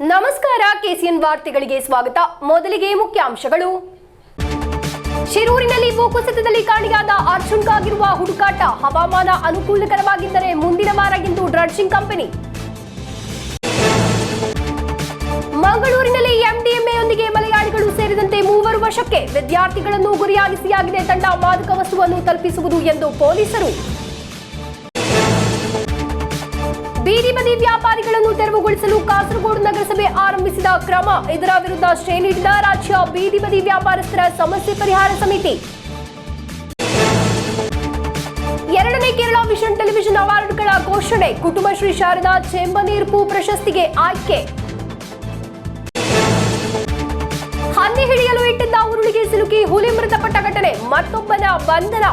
ನಮಸ್ಕಾರ ಕೆಸಿಎನ್ ವಾರ್ತೆಗಳಿಗೆ ಸ್ವಾಗತ. ಮೊದಲಿಗೆ ಮುಖ್ಯಾಂಶಗಳು. ಶಿರೂರಿನಲ್ಲಿ ಭೂಕುಸಿತದಲ್ಲಿ ಕಾಣೆಯಾದ ಅರ್ಜುನ್ಗಾಗಿರುವ ಹುಡುಕಾಟ ಹವಾಮಾನ ಅನುಕೂಲಕರವಾಗಿದ್ದರೆ ಮುಂದಿನ ವಾರ ಎಂದು ಡ್ರಡ್ಜಿಂಗ್ ಕಂಪನಿ. ಮಂಗಳೂರಿನಲ್ಲಿ ಎಂಡಿಎಂಎಯೊಂದಿಗೆ ಮಲಯಾಳಿಗಳು ಸೇರಿದಂತೆ 3 ವಶಕ್ಕೆ. ವಿದ್ಯಾರ್ಥಿಗಳನ್ನು ಗುರಿಯಾಗಿಸಿಯಾಗಿದೆ ತಂಡ. ಮಾದಕ ವಸ್ತುವನ್ನು ತಲುಪಿಸುವುದು ಎಂದು ಪೊಲೀಸರು. ಬೀದಿ ಬದಿ ವ್ಯಾಪಾರಿಗಳನ್ನು ತೆರವುಗೊಳಿಸಲು ಕಾಸರಗೋಡು ನಗರಸಭೆ ಆರಂಭಿಸಿದ ಕ್ರಮ. ಇದರ ವಿರುದ್ಧ ಸ್ಟೇ ನೀಡಿದ ರಾಜ್ಯ ಬೀದಿ ಬದಿ ವ್ಯಾಪಾರಸ್ಥರ ಸಮಸ್ಯೆ ಪರಿಹಾರ ಸಮಿತಿ. 2ನೇ ಕೇರಳ ವಿಷನ್ ಟೆಲಿವಿಷನ್ ಅವಾರ್ಡ್ಗಳ ಘೋಷಣೆ. ಕುಟುಂಬ ಶ್ರೀ ಶಾರದಾ ಚೆಂಬನೀರ್ಪು ಪ್ರಶಸ್ತಿಗೆ ಆಯ್ಕೆ. ಹಂದಿ ಹಿಡಿಯಲು ಇಟ್ಟಿದ್ದ ಉರುಳಿಗೆ ಸಿಲುಕಿ ಹುಲಿ ಮೃತಪಟ್ಟ ಘಟನೆ. ಮತ್ತೊಬ್ಬನ ಬಂಧನ.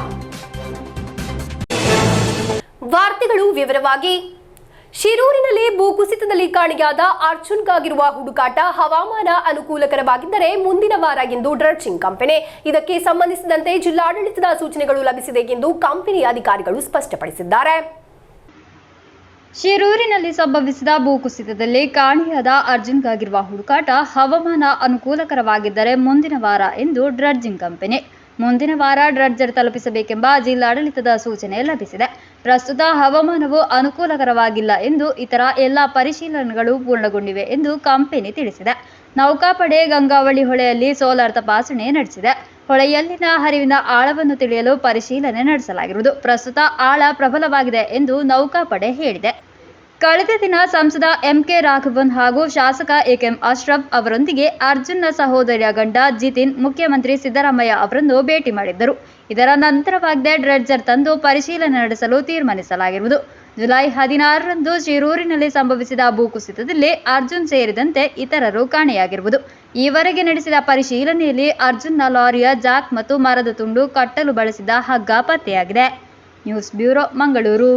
ವಾರ್ತೆಗಳು ವಿವರವಾಗಿ. ಶಿರೂರಿನಲ್ಲಿ ಭೂಕುಸಿತದಲ್ಲಿ ಕಾಣೆಯಾದ ಅರ್ಜುನ್ಗಾಗಿರುವ ಹುಡುಕಾಟ ಹವಾಮಾನ ಅನುಕೂಲಕರವಾಗಿದ್ದರೆ ಮುಂದಿನ ವಾರ ಎಂದು ಡ್ರಡ್ಜಿಂಗ್ ಕಂಪನಿ. ಇದಕ್ಕೆ ಸಂಬಂಧಿಸಿದಂತೆ ಜಿಲ್ಲಾಡಳಿತದ ಸೂಚನೆಗಳು ಲಭಿಸಿದೆ ಎಂದು ಕಂಪನಿ ಅಧಿಕಾರಿಗಳು ಸ್ಪಷ್ಟಪಡಿಸಿದ್ದಾರೆ. ಶಿರೂರಿನಲ್ಲಿ ಸಂಭವಿಸಿದ ಭೂಕುಸಿತದಲ್ಲಿ ಕಾಣೆಯಾದ ಅರ್ಜುನ್ಗಾಗಿರುವ ಹುಡುಕಾಟ ಹವಾಮಾನ ಅನುಕೂಲಕರವಾಗಿದ್ದರೆ ಮುಂದಿನ ವಾರ ಎಂದು ಡ್ರಡ್ಜಿಂಗ್ ಕಂಪನಿ. ಮುಂದಿನ ವಾರ ಡ್ರಡ್ಜರ್ ತಲುಪಿಸಬೇಕೆಂಬ ಜಿಲ್ಲಾಡಳಿತದ ಸೂಚನೆ ಲಭಿಸಿದೆ. ಪ್ರಸ್ತುತ ಹವಾಮಾನವು ಅನುಕೂಲಕರವಾಗಿಲ್ಲ ಎಂದು ಇತರ ಎಲ್ಲ ಪರಿಶೀಲನೆಗಳು ಪೂರ್ಣಗೊಂಡಿವೆ ಎಂದು ಕಂಪನಿ ತಿಳಿಸಿದೆ. ನೌಕಾಪಡೆ ಗಂಗಾವಳಿ ಹೊಳೆಯಲ್ಲಿ ಸೋಲಾರ್ ತಪಾಸಣೆ ನಡೆಸಿದೆ. ಹೊಳೆಯಲ್ಲಿನ ಹರಿವಿನ ಆಳವನ್ನು ತಿಳಿಯಲು ಪರಿಶೀಲನೆ ನಡೆಸಲಾಗಿರುವುದು. ಪ್ರಸ್ತುತ ಆಳ ಪ್ರಬಲವಾಗಿದೆ ಎಂದು ನೌಕಾಪಡೆ ಹೇಳಿದೆ. ಕಳೆದ ದಿನ ಸಂಸದ ಎಂಕೆ ರಾಘವನ್ ಹಾಗೂ ಶಾಸಕ ಎಕೆಎಂ ಅಶ್ರಫ್ ಅವರೊಂದಿಗೆ ಅರ್ಜುನ್ನ ಸಹೋದರಿಯ ಗಂಡ ಜಿತಿನ್ ಮುಖ್ಯಮಂತ್ರಿ ಸಿದ್ದರಾಮಯ್ಯ ಅವರನ್ನು ಭೇಟಿ ಮಾಡಿದ್ದರು. ಇದರ ನಂತರವಾಗದೆ ಡ್ರೆಡ್ಜರ್ ತಂದು ಪರಿಶೀಲನೆ ನಡೆಸಲು ತೀರ್ಮಾನಿಸಲಾಗಿರುವುದು. ಜುಲೈ 16ರಂದು ಶಿರೂರಿನಲ್ಲಿ ಸಂಭವಿಸಿದ ಭೂಕುಸಿತದಲ್ಲಿ ಅರ್ಜುನ್ ಸೇರಿದಂತೆ ಇತರರು ಕಾಣೆಯಾಗಿರುವುದು. ಈವರೆಗೆ ನಡೆಸಿದ ಪರಿಶೀಲನೆಯಲ್ಲಿ ಅರ್ಜುನ್ನ ಲಾರಿಯ ಜಾಕ್ ಮತ್ತು ಮರದ ತುಂಡು ಕಟ್ಟಲು ಬಳಸಿದ ಹಗ್ಗ ಪತ್ತೆಯಾಗಿದೆ. News bureau, Mangaluru.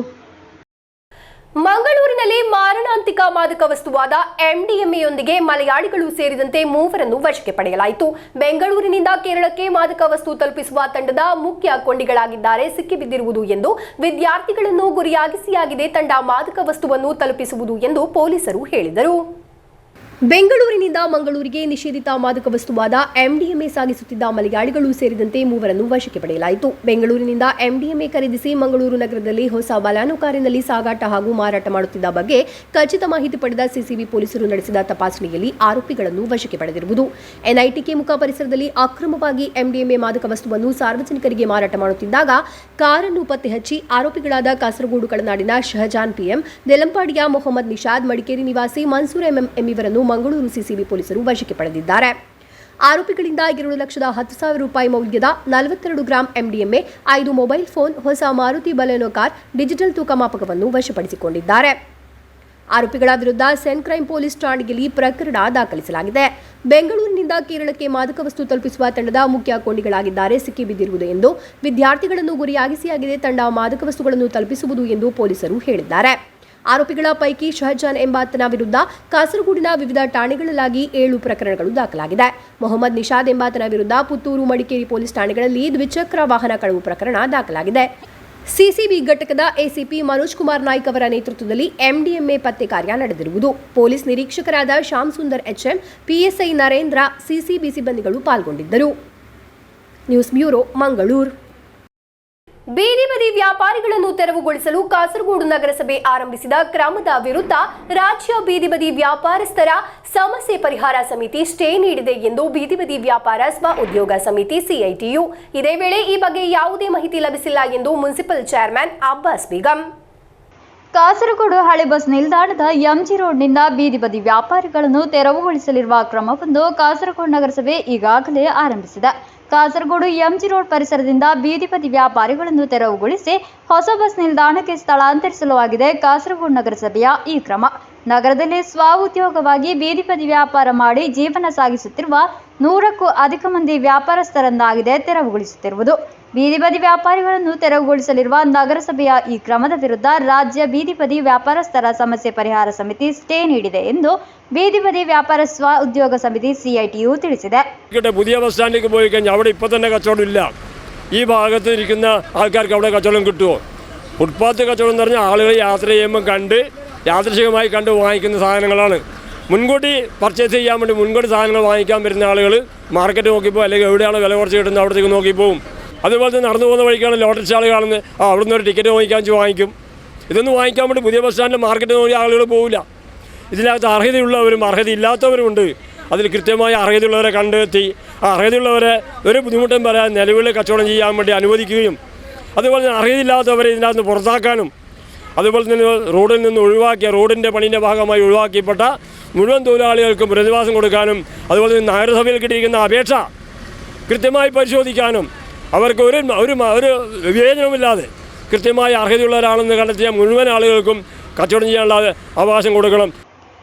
ಮಂಗಳೂರಿನಲ್ಲಿ ಮಾರಣಾಂತಿಕ ಮಾದಕ ವಸ್ತುವಾದ ಎಂಡಿಎಂಎಯೊಂದಿಗೆ ಮಲಯಾಳಿಗಳು ಸೇರಿದಂತೆ 3 ವಶಕ್ಕೆ ಪಡೆಯಲಾಯಿತು. ಬೆಂಗಳೂರಿನಿಂದ ಕೇರಳಕ್ಕೆ ಮಾದಕ ವಸ್ತು ತಲುಪಿಸುವ ತಂಡದ ಮುಖ್ಯ ಕೊಂಡಿಗಳಾಗಿದ್ದಾರೆ ಸಿಕ್ಕಿಬಿದ್ದಿರುವುದು ಎಂದು ವಿದ್ಯಾರ್ಥಿಗಳನ್ನು ಗುರಿಯಾಗಿಸಿಯಾಗಿದೆ ತಂಡ. ಮಾದಕ ವಸ್ತುವನ್ನು ತಲುಪಿಸುವುದು ಎಂದು ಪೊಲೀಸರು ಹೇಳಿದರು. ಬೆಂಗಳೂರಿನಿಂದ ಮಂಗಳೂರಿಗೆ ನಿಷೇಧಿತ ಮಾದಕ ವಸ್ತುವಾದ ಎಂಡಿಎಂಎ ಸಾಗಿಸುತ್ತಿದ್ದ ಮಲಯಾಳಿಗಳು ಸೇರಿದಂತೆ 3 ವಶಕ್ಕೆ ಪಡೆಯಲಾಯಿತು. ಬೆಂಗಳೂರಿನಿಂದ ಎಂಡಿಎಂಎ ಖರೀದಿಸಿ ಮಂಗಳೂರು ನಗರದಲ್ಲಿ ಹೊಸ ಬಲಾನೋ ಕಾರಿನಲ್ಲಿ ಸಾಗಾಟ ಹಾಗೂ ಮಾರಾಟ ಮಾಡುತ್ತಿದ್ದ ಬಗ್ಗೆ ಖಚಿತ ಮಾಹಿತಿ ಪಡೆದ ಸಿಸಿಬಿ ಪೊಲೀಸರು ನಡೆಸಿದ ತಪಾಸಣೆಯಲ್ಲಿ ಆರೋಪಿಗಳನ್ನು ವಶಕ್ಕೆ ಪಡೆದಿರುವುದು. ಎನ್ಐಟಿಕೆ ಮುಖ ಪರಿಸರದಲ್ಲಿ ಅಕ್ರಮವಾಗಿ ಎಂಡಿಎಂಎ ಮಾದಕ ವಸ್ತುವನ್ನು ಸಾರ್ವಜನಿಕರಿಗೆ ಮಾರಾಟ ಮಾಡುತ್ತಿದ್ದಾಗ ಕಾರನ್ನು ಪತ್ತೆ ಹಚ್ಚಿ ಆರೋಪಿಗಳಾದ ಕಾಸರಗೋಡು ಕಳನಾಡಿನ ಶಹಜಾನ್ ಪಿಎಂ, ನೆಲಂಪಾಡಿಯ ಮೊಹಮ್ಮದ್ ನಿಷಾದ್, ಮಡಿಕೇರಿ ನಿವಾಸಿ ಮನ್ಸೂರ್ ಎಂಎಂ ಇವರನ್ನು ಮಂಗಳೂರು ಸಿಸಿಬಿ ಪೊಲೀಸರು ವಶಕ್ಕೆ ಪಡೆದಿದ್ದಾರೆ. ಆರೋಪಿಗಳಿಂದ 2,10,000 ರೂಪಾಯಿ ಮೌಲ್ಯದ 42 ಗ್ರಾಂ ಎಂಡಿಎಂಎ, 5 ಮೊಬೈಲ್ ಫೋನ್, ಹೊಸ ಮಾರುತಿ ಬಲೆನೋ ಕಾರ್, ಡಿಜಿಟಲ್ ತೂಕ ಮಾಪಕವನ್ನು ವಶಪಡಿಸಿಕೊಂಡಿದ್ದಾರೆ. ಆರೋಪಿಗಳ ವಿರುದ್ಧ ಸೆನ್ ಕ್ರೈಂ ಪೊಲೀಸ್ ಠಾಣೆಯಲ್ಲಿ ಪ್ರಕರಣ ದಾಖಲಿಸಲಾಗಿದೆ. ಬೆಂಗಳೂರಿನಿಂದ ಕೇರಳಕ್ಕೆ ಮಾದಕ ವಸ್ತು ತಲುಪಿಸುವ ತಂಡದ ಮುಖ್ಯ ಕೊಂಡಿಗಳಾಗಿದ್ದಾರೆ ಸಿಕ್ಕಿಬಿದ್ದಿರುವುದು ಎಂದು ವಿದ್ಯಾರ್ಥಿಗಳನ್ನು ಗುರಿಯಾಗಿಸಿಯಾಗಿದೆ ತಂಡ. ಮಾದಕ ವಸ್ತುಗಳನ್ನು ತಲುಪಿಸುವುದು ಎಂದು ಪೊಲೀಸರು ಹೇಳಿದ್ದಾರೆ. ಆರೋಪಿಗಳ ಪೈಕಿ ಶಹಜಾನ್ ಎಂಬಾತನ ವಿರುದ್ಧ ಕಾಸರಗೋಡಿನ ವಿವಿಧ ಠಾಣೆಗಳಲ್ಲಾಗಿ 7 ಪ್ರಕರಣಗಳು ದಾಖಲಾಗಿದೆ. ಮೊಹಮ್ಮದ್ ನಿಷಾದ್ ಎಂಬಾತನ ವಿರುದ್ಧ ಪುತ್ತೂರು, ಮಡಿಕೇರಿ ಪೊಲೀಸ್ ಠಾಣೆಗಳಲ್ಲಿ ದ್ವಿಚಕ್ರ ವಾಹನ ಕಳವು ಪ್ರಕರಣ ದಾಖಲಾಗಿದೆ. ಸಿಸಿಬಿ ಘಟಕದ ಎಸಿಪಿ ಮನೋಜ್ ಕುಮಾರ್ ನಾಯ್ಕ್ ಅವರ ನೇತೃತ್ವದಲ್ಲಿ ಎಂಡಿಎಂಎ ಪತ್ತೆ ಕಾರ್ಯ ನಡೆದಿರುವುದು. ಪೊಲೀಸ್ ನಿರೀಕ್ಷಕರಾದ Shyam Sundar HM, PSI Narendra, CCB ಸಿಬ್ಬಂದಿಗಳು ಪಾಲ್ಗೊಂಡಿದ್ದರು. News bureau, Mangaluru. ಬೀದಿ ಬದಿ ವ್ಯಾಪಾರಿಗಳನ್ನು ತೆರವುಗೊಳಿಸಲು ಕಾಸರಗೋಡು ನಗರಸಭೆ ಆರಂಭಿಸಿದ ಕ್ರಮದ ವಿರುದ್ಧ ರಾಜ್ಯ ಬೀದಿ ಬದಿ ವ್ಯಾಪಾರಸ್ಥರ ಸಮಸ್ಯೆ ಪರಿಹಾರ ಸಮಿತಿ ಸ್ಟೇ ನೀಡಿದೆ ಎಂದು ಬೀದಿ ಬದಿ ವ್ಯಾಪಾರ ಸ್ವ ಉದ್ಯೋಗ ಸಮಿತಿ ಸಿಐಟಿಯು. ಇದೇ ವೇಳೆ ಈ ಬಗ್ಗೆ ಯಾವುದೇ ಮಾಹಿತಿ ಲಭಿಸಿಲ್ಲ ಎಂದು ಮುನ್ಸಿಪಲ್ ಚೇರ್ಮನ್ ಅಬ್ಬಾಸ್ ಬೇಗಂ. ಕಾಸರಗೋಡು ಹಳೆ ಬಸ್ ನಿಲ್ದಾಣದ ಎಂಜಿ ರೋಡ್ನಿಂದ ಬೀದಿ ಬದಿ ವ್ಯಾಪಾರಿಗಳನ್ನು ತೆರವುಗೊಳಿಸಲಿರುವ ಕ್ರಮವನ್ನು ಕಾಸರಗೋಡು ನಗರಸಭೆ ಈಗಾಗಲೇ ಆರಂಭಿಸಿದೆ. ಕಾಸರಗೋಡು ಎಂಜಿ ರೋಡ್ ಪರಿಸರದಿಂದ ಬೀದಿ ಬದಿ ವ್ಯಾಪಾರಿಗಳನ್ನು ತೆರವುಗೊಳಿಸಿ ಹೊಸ ಬಸ್ ನಿಲ್ದಾಣಕ್ಕೆ ಸ್ಥಳಾಂತರಿಸಲಾಗಿದೆ. ಕಾಸರಗೋಡು ನಗರಸಭೆಯ ಈ ಕ್ರಮ ನಗರದಲ್ಲಿ ಸ್ವ ಉದ್ಯೋಗವಾಗಿ ಬೀದಿ ಬದಿ ವ್ಯಾಪಾರ ಮಾಡಿ ಜೀವನ ಸಾಗಿಸುತ್ತಿರುವ 100ಕ್ಕೂ ಅಧಿಕ ಮಂದಿ ವ್ಯಾಪಾರಸ್ಥರನ್ನಾಗಿದೆ ತೆರವುಗೊಳಿಸುತ್ತಿರುವುದು. ಬೀದಿ ಬದಿ ವ್ಯಾಪಾರಿಗಳನ್ನು ತೆರವುಗೊಳಿಸಲಿರುವ ನಗರಸಭೆಯ ಈ ಕ್ರಮದ ವಿರುದ್ಧ ರಾಜ್ಯ ಬೀದಿ ಬದಿ ವ್ಯಾಪಾರಸ್ಥರ സമസ്യ ಪರಿಹಾರ സമിതി സ്റ്റേ നീಡಿದೆ ಎಂದು ബീദി ബദി വ്യാപാര സ്വ ഉദ്യോഗ സമിതി സിഐടിയു ತಿಳಿಸಿದೆ. പുതിയ ബസ് സ്റ്റാൻഡിലേക്ക് പോയി കഴിഞ്ഞാൽ അവിടെ ഇപ്പോൾ തന്നെ കച്ചവടം ഇല്ല. ഈ ഭാഗത്ത് ഇരിക്കുന്ന ആൾക്കാർക്ക് അവിടെ കച്ചവടം കിട്ടുമോ? ഫുട്പാത്ത് കച്ചവടം എന്ന് പറഞ്ഞാൽ ആളുകൾ യാത്ര ചെയ്യുമ്പോൾ കണ്ട് യാദൃശികമായി കണ്ട് വാങ്ങിക്കുന്ന സാധനങ്ങളാണ്. മുൻകൂട്ടി പർച്ചേസ് ചെയ്യാൻ വേണ്ടി മുൻകൂട്ടി സാധനങ്ങൾ വാങ്ങിക്കാൻ വരുന്ന ആളുകൾ മാർക്കറ്റ് നോക്കിപ്പോൾ അല്ലെങ്കിൽ എവിടെയാണോ വില കുറച്ച് കിട്ടുന്നത് അവിടത്തേക്ക് നോക്കിപ്പോവും. അതുപോലെ തന്നെ നടന്നു പോകുന്ന വഴിക്കാണ് ലോട്ടറി സ്റ്റാൾ കാണുന്നത്, അവിടുന്ന് ഒരു ടിക്കറ്റ് വാങ്ങിക്കാൻ ഇതൊന്നും വാങ്ങിക്കാൻ വേണ്ടി പുതിയ ബസ് സ്റ്റാൻഡിൽ മാർക്കറ്റ് നോക്കി ആളുകൾ പോവില്ല. ഇതിനകത്ത് അർഹതയുള്ളവരും അർഹതയില്ലാത്തവരുമുണ്ട്. അതിൽ കൃത്യമായി അർഹതയുള്ളവരെ കണ്ടെത്തി ആ അർഹതയുള്ളവരെ ഒരു ബുദ്ധിമുട്ടും പറയാൻ നിലവിൽ കച്ചവടം ചെയ്യാൻ വേണ്ടി അനുവദിക്കുകയും അതുപോലെ തന്നെ അർഹതയില്ലാത്തവരെ ഇതിനകത്ത് പുറത്താക്കാനും അതുപോലെ തന്നെ റോഡിൽ നിന്ന് റോഡിൻ്റെ പണിൻ്റെ ഭാഗമായി ഒഴിവാക്കിയപ്പെട്ട മുഴുവൻ തൊഴിലാളികൾക്കും പുനരധിവാസം കൊടുക്കാനും അതുപോലെ തന്നെ നഗരസഭയിൽ കിട്ടിയിരിക്കുന്ന അപേക്ഷ കൃത്യമായി പരിശോധിക്കാനും അവർക്ക് ഒരു വിവേചനമില്ലാതെ കൃത്യമായി അർഹതയുള്ളവരാണെന്ന് കണ്ടെത്തിയ മുഴുവൻ ആളുകൾക്കും കച്ചവടം ചെയ്യാനുള്ള അവകാശം കൊടുക്കണം.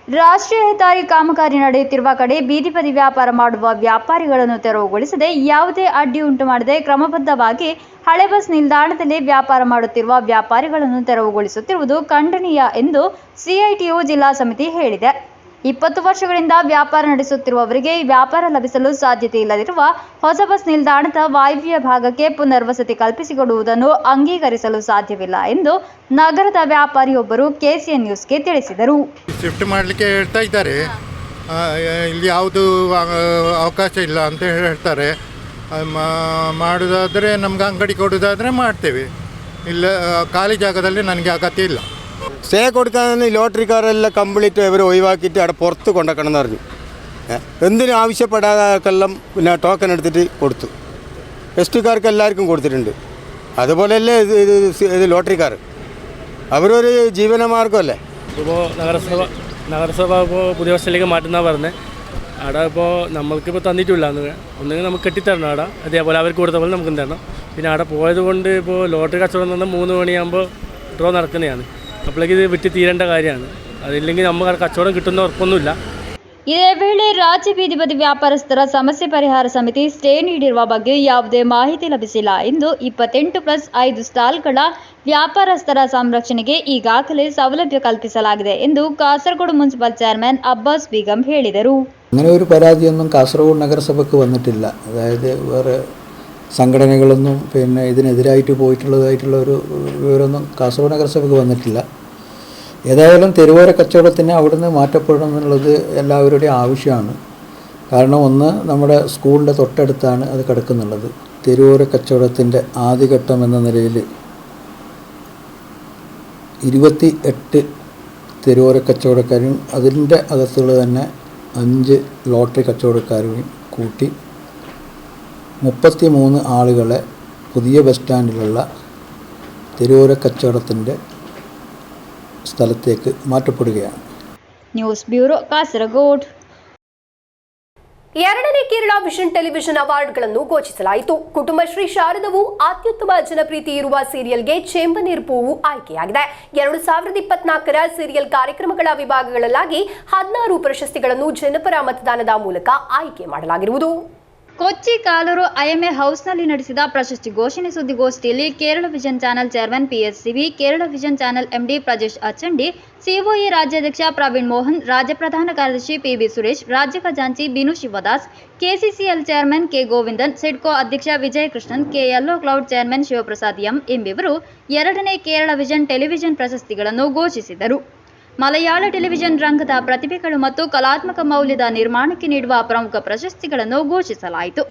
ರಾಷ್ಟ್ರೀಯ ಹೆದ್ದಾರಿ ಕಾಮಗಾರಿ ನಡೆಯುತ್ತಿರುವ ಕಡೆ ಬೀದಿ ಬದಿ ವ್ಯಾಪಾರ ಮಾಡುವ ವ್ಯಾಪಾರಿಗಳನ್ನು ತೆರವುಗೊಳಿಸದೆ ಯಾವುದೇ ಅಡ್ಡಿ ಉಂಟು ಮಾಡದೆ ಕ್ರಮಬದ್ಧವಾಗಿ ಹಳೆ ಬಸ್ ನಿಲ್ದಾಣದಲ್ಲಿ ವ್ಯಾಪಾರ ಮಾಡುತ್ತಿರುವ ವ್ಯಾಪಾರಿಗಳನ್ನು ತೆರವುಗೊಳಿಸುತ್ತಿರುವುದು ಖಂಡನೀಯ ಎಂದು ಸಿಐಟಿಯು ಜಿಲ್ಲಾ ಸಮಿತಿ ಹೇಳಿದೆ. 20 ವರ್ಷಗಳಿಂದ ವ್ಯಾಪಾರ ನಡೆಸುತ್ತಿರುವವರಿಗೆ ವ್ಯಾಪಾರ ಲಭಿಸಲು ಸಾಧ್ಯತೆ ಇಲ್ಲದಿರುವ ಹೊಸ ಬಸ್ ನಿಲ್ದಾಣದ ವಾಯವ್ಯ ಭಾಗಕ್ಕೆ ಪುನರ್ವಸತಿ ಕಲ್ಪಿಸಿಕೊಡುವುದನ್ನು ಅಂಗೀಕರಿಸಲು ಸಾಧ್ಯವಿಲ್ಲ ಎಂದು ನಗರದ ವ್ಯಾಪಾರಿಯೊಬ್ಬರು ಕೆಸಿಎನ್ ನ್ಯೂಸ್ಗೆ ತಿಳಿಸಿದರು. ಶಿಫ್ಟ್ ಮಾಡಲಿಕ್ಕೆ ಹೇಳ್ತಾ ಇದ್ದಾರೆ, ಇಲ್ಲಿ ಯಾವುದು ಅವಕಾಶ ಇಲ್ಲ ಅಂತ ಹೇಳ್ತಾರೆ. ಮಾಡೋದಾದರೆ ನಮ್ಗೆ ಅಂಗಡಿ ಕೊಡೋದಾದರೆ ಮಾಡ್ತೇವೆ, ಇಲ್ಲ ಖಾಲಿ ಜಾಗದಲ್ಲಿ ನನಗೆ അകത്യം ഇല്ല. സ്റ്റേ കൊടുക്കാൻ ലോട്ടറിക്കാരെല്ലാം കംപ്ലീറ്റ് ഇവർ ഒഴിവാക്കിയിട്ട് അവിടെ പുറത്ത് കൊണ്ടുവെക്കണം എന്ന് പറഞ്ഞു. എന്തിനും ആവശ്യപ്പെടാതെല്ലാം പിന്നെ ടോക്കൺ എടുത്തിട്ട് കൊടുത്തു. എസ് ടിക്കാർക്ക് എല്ലാവർക്കും കൊടുത്തിട്ടുണ്ട്. അതുപോലെയല്ലേ ഇത് ലോട്ടറിക്കാർ, അവരൊരു ജീവനമാർഗമല്ലേ. ഇപ്പോൾ നഗരസഭ ഇപ്പോൾ പുതിയ ബസ്സിലേക്ക് മാറ്റുന്ന പറഞ്ഞത്. അവിടെ ഇപ്പോൾ നമ്മൾക്കിപ്പോൾ തന്നിട്ടില്ല, ഒന്നുകിൽ നമുക്ക് കെട്ടിത്തരണം. അവിടെ അതേപോലെ അവർക്ക് കൊടുത്ത പോലെ നമുക്കും തരണം. പിന്നെ അവിടെ പോയത് കൊണ്ട് ഇപ്പോൾ ലോട്ടറി കച്ചവടം തന്നെ 3 മണിയാകുമ്പോൾ ഡ്രോ നടക്കുന്നതാണ്. അപ്പോഴേക്ക് ഇത് വിറ്റ് തീരേണ്ട കാര്യമാണ്. അതില്ലെങ്കിൽ നമുക്ക് കച്ചവടം കിട്ടുന്ന ഉറപ്പൊന്നുമില്ല. ಇದೇ ವೇಳೆ ರಾಜ್ಯ ಬೀದಿ ಬದಿ ವ್ಯಾಪಾರಸ್ಥರ ಸಮಸ್ಯೆ ಪರಿಹಾರ ಸಮಿತಿ ಸ್ಟೇ ನೀಡಿರುವ ಬಗ್ಗೆ ಯಾವುದೇ ಮಾಹಿತಿ ಲಭಿಸಿಲ್ಲ ಎಂದು 28+5 ಸ್ಟಾಲ್ಗಳ ವ್ಯಾಪಾರಸ್ಥರ ಸಂರಕ್ಷಣೆಗೆ ಈಗಾಗಲೇ ಸೌಲಭ್ಯ ಕಲ್ಪಿಸಲಾಗಿದೆ ಎಂದು Kasaragod municipal chairman Abbas Begum ಹೇಳಿದರು. അങ്ങനെ ഒരു പരാതിയൊന്നും കാസർഗോഡ് നഗരസഭയ്ക്ക് വന്നിട്ടില്ല. അതായത് വേറെ സംഘടനകളൊന്നും പിന്നെ ഇതിനെതിരായിട്ട് പോയിട്ടുള്ളതായിട്ടുള്ള ഒരു വിവരമൊന്നും കാസർഗോഡ് നഗരസഭയ്ക്ക് വന്നിട്ടില്ല. ഏതായാലും തെരുവോര കച്ചവടത്തിന് അവിടുന്ന് മാറ്റപ്പെടണം എന്നുള്ളത് എല്ലാവരുടെയും ആവശ്യമാണ്. കാരണം ഒന്ന്, നമ്മുടെ സ്കൂളിൻ്റെ തൊട്ടടുത്താണ് അത് കിടക്കുന്നുള്ളത്. തെരുവോര കച്ചവടത്തിൻ്റെ ആദ്യഘട്ടം എന്ന നിലയിൽ 28 തെരുവോര കച്ചവടക്കാരും അതിൻ്റെ അകത്തുള്ള തന്നെ 5 ലോട്ടറി കച്ചവടക്കാരെയും കൂട്ടി 33 ആളുകളെ പുതിയ ബസ് സ്റ്റാൻഡിലുള്ള തെരുവോര കച്ചവടത്തിൻ്റെ സ്ഥലത്തേക്ക് മാറ്റപ്പെടുകയാണ്. News bureau, Kasaragod. 2ನೇ ಕೇರಳ ವಿಷನ್ ಟೆಲಿವಿಷನ್ ಅವಾರ್ಡ್ಗಳನ್ನು ಘೋಷಿಸಲಾಯಿತು. ಕುಟುಂಬಶ್ರೀ ಶಾರದವು ಅತ್ಯುತ್ತಮ ಜನಪ್ರೀತಿ ಇರುವ ಸೀರಿಯಲ್ಗೆ ಚೆಂಬನೀರ್ ಪೂವು ಆಯ್ಕೆಯಾಗಿದೆ. 2024ರ ಸೀರಿಯಲ್ ಕಾರ್ಯಕ್ರಮಗಳ ವಿಭಾಗಗಳಲ್ಲಾಗಿ 16 ಪ್ರಶಸ್ತಿಗಳನ್ನು ಜನಪರ ಮತದಾನದ ಮೂಲಕ ಆಯ್ಕೆ ಮಾಡಲಾಗಿರುವುದು. ಕೊಚ್ಚಿ ಕಾಲೂರು ಐಎಂಎ ಹೌಸ್ನಲ್ಲಿ ನಡೆಸಿದ ಪ್ರಶಸ್ತಿ ಘೋಷಣೆ ಸುದ್ದಿಗೋಷ್ಠಿಯಲ್ಲಿ Kerala vision channel chairman PSCV, Kerala vision channel MD Prajesh Achandi, COA ರಾಜ್ಯಾಧ್ಯಕ್ಷ ಪ್ರವೀಣ್ ಮೋಹನ್, ರಾಜ್ಯ ಪ್ರಧಾನ ಕಾರ್ಯದರ್ಶಿ PB ಸುರೇಶ್, ರಾಜ್ಯ ಖಜಾಂಚಿ Binu Shivadas, KCCL chairman K Govindan, SIDCO ಅಧ್ಯಕ್ಷ Vijaya Krishnan, K yellow cloud chairman Shivaprasad M ಎಂಬಿವರು 2ನೇ ಕೇರಳ ವಿಷನ್ ಟೆಲಿವಿಷನ್ ಪ್ರಶಸ್ತಿಗಳನ್ನು ಘೋಷಿಸಿದರು. ಮಲಯಾಳ ಟೆಲಿವಿಷನ್ ರಂಗದ ಪ್ರತಿಭೆಗಳು ಮತ್ತು ಕಲಾತ್ಮಕ ಮೌಲ್ಯದ ನಿರ್ಮಾಣಕ್ಕೆ ನೀಡುವ ಪ್ರಮುಖ ಪ್ರಶಸ್ತಿಗಳನ್ನು ಘೋಷಿಸಲಾಯಿತು.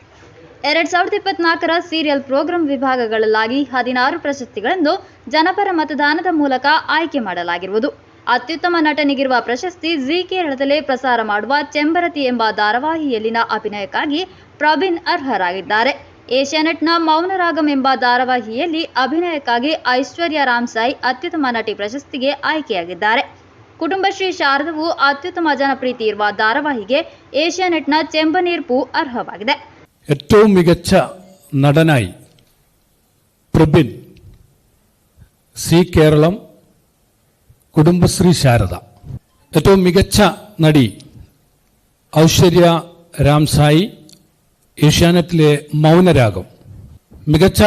2024ರ ಸೀರಿಯಲ್ ಪ್ರೋಗ್ರಾಂ ವಿಭಾಗಗಳಲ್ಲಾಗಿ 16 ಪ್ರಶಸ್ತಿಗಳನ್ನು ಜನಪರ ಮತದಾನದ ಮೂಲಕ ಆಯ್ಕೆ ಮಾಡಲಾಗಿರುವುದು. ಅತ್ಯುತ್ತಮ ನಟನಿಗಿರುವ ಪ್ರಶಸ್ತಿ ಜಿ ಕೇರಳದಲ್ಲೇ ಪ್ರಸಾರ ಮಾಡುವ ಚೆಂಬರತಿ ಎಂಬ ಧಾರಾವಾಹಿಯಲ್ಲಿನ ಅಭಿನಯಕ್ಕಾಗಿ ಪ್ರವೀಣ್ ಅರ್ಹರಾಗಿದ್ದಾರೆ. ಏಷ್ಯಾನೆಟ್ನ ಮೌನರಾಗಂ ಎಂಬ ಧಾರಾವಾಹಿಯಲ್ಲಿ ಅಭಿನಯಕ್ಕಾಗಿ ಐಶ್ವರ್ಯ ರಾಮ್ಸಾಯಿ ಅತ್ಯುತ್ತಮ ನಟಿ ಪ್ರಶಸ್ತಿಗೆ ಆಯ್ಕೆಯಾಗಿದ್ದಾರೆ. ಕುಟುಂಬಶ್ರೀ ಶಾರದವು ಅತ್ಯುತ್ತಮ ಜನಪ್ರೀತಿ ಇರುವ ಧಾರಾವಾಹಿಗೆ ಏಷ್ಯಾನೆಟ್ನ ಚೆಂಬನೀರ್ ಪೂ ಅರ್ಹವಾಗಿದೆ. ഏറ്റവും മികച്ച നടനായി പ്രബിൻ, സി കേരളം, കുടുംബശ്രീ ശാരദ. ഏറ്റവും മികച്ച നടി ഐശ്വര്യ രാംസായി, ഏഷ്യാനെറ്റിലെ മൗനരാഗം. മികച്ച